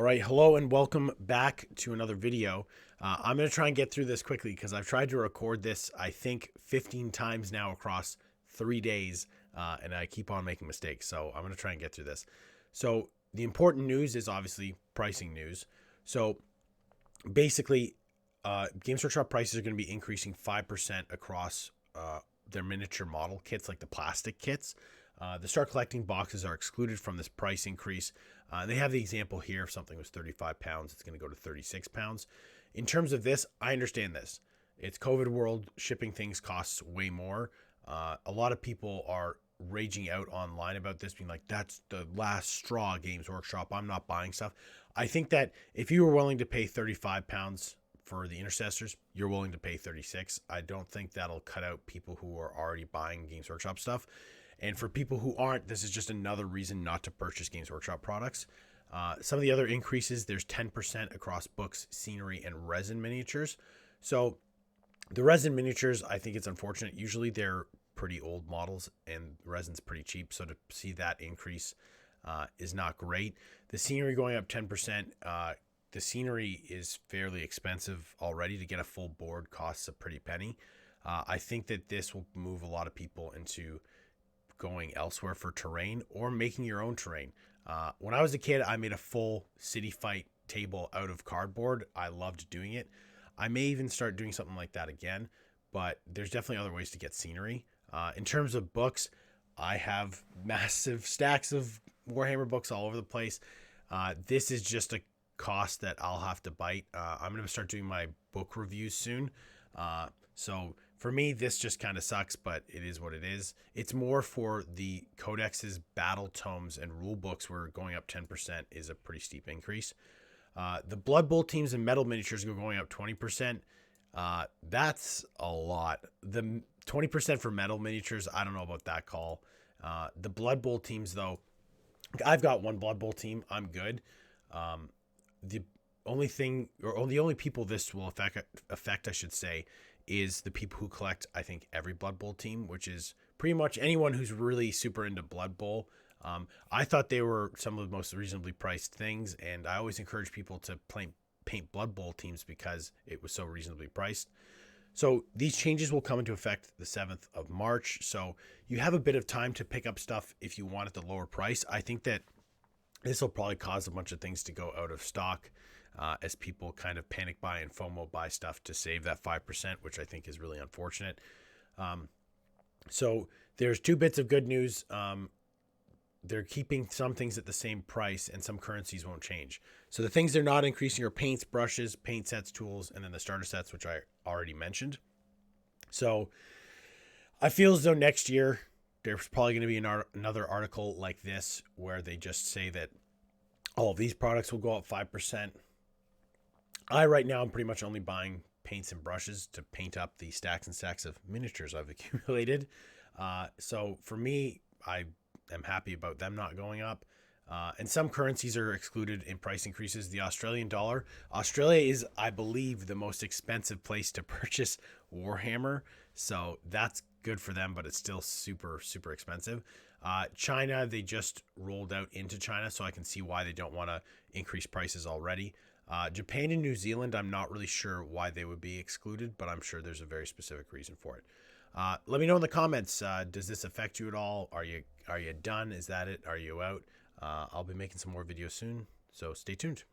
right, hello and welcome back to another video. I'm going to try and get through this quickly because I've tried to record this, I think, 15 times now across 3 days, and I keep on making mistakes. So I'm going to try and get through this. So the important news is obviously pricing news. So basically, Games Workshop prices are going to be increasing 5% across their miniature model kits, like the plastic kits. The Start Collecting boxes are excluded from this price increase. They have the example here. If something was 35 pounds, it's going to go to 36 pounds. In terms of this, I understand this. It's COVID world. Shipping things costs way more. A lot of people are raging out online about this, being like, that's the last straw, Games Workshop. I'm not buying stuff. I think that if you were willing to pay 35 pounds for the Intercessors, you're willing to pay 36. I don't think that'll cut out people who are already buying Games Workshop stuff. And for people who aren't, this is just another reason not to purchase Games Workshop products. Some of the other increases, there's 10% across books, scenery, and resin miniatures. So the resin miniatures, I think it's unfortunate. Usually they're pretty old models and resin's pretty cheap. So to see that increase is not great. The scenery going up 10%. The scenery is fairly expensive already. To get a full board costs a pretty penny. I think that this will move a lot of people into going elsewhere for terrain or making your own terrain. When I was a kid, I made a full city fight table out of cardboard. I loved doing it. I may even start doing something like that again, but there's definitely other ways to get scenery. In terms of books, I have massive stacks of Warhammer books all over the place. This is just a cost that I'll have to bite. I'm going to start doing my book reviews soon. So for me, this just kind of sucks, but it is what it is. It's more for the codexes, battle tomes, and rule books where going up 10% is a pretty steep increase. The Blood Bowl teams and metal miniatures go going up 20%. That's a lot. The 20% for metal miniatures, I don't know about that call. The Blood Bowl teams, though, I've got one Blood Bowl team. I'm good. The only thing, or the only people this will affect, I should say, is the people who collect, I think, every Blood Bowl team, which is pretty much anyone who's really super into Blood Bowl. I thought they were some of the most reasonably priced things, and I always encourage people to paint Blood Bowl teams because it was so reasonably priced. So these changes will come into effect the 7th of March. So you have a bit of time to pick up stuff if you want at the lower price. I think that this will probably cause a bunch of things to go out of stock as people kind of panic buy and FOMO buy stuff to save that 5%, which I think is really unfortunate. So there's two bits of good news. They're keeping some things at the same price and some currencies won't change. So the things they're not increasing are paints, brushes, paint sets, tools, and then the starter sets, which I already mentioned. So I feel as though next year there's probably going to be another article like this where they just say that all of these products will go up 5%. Right now, I'm pretty much only buying paints and brushes to paint up the stacks and stacks of miniatures I've accumulated. So for me, I am happy about them not going up. And some currencies are excluded in price increases. The Australian dollar. Australia is, I believe, the most expensive place to purchase Warhammer. So that's good for them, but it's still super, super expensive. China, they just rolled out into China, so I can see why they don't want to increase prices already. Japan and New Zealand, I'm not really sure why they would be excluded, but I'm sure there's a very specific reason for it. Let me know in the comments. Does this affect you at all? Are you done? Is that it? Are you out? I'll be making some more videos soon, so stay tuned.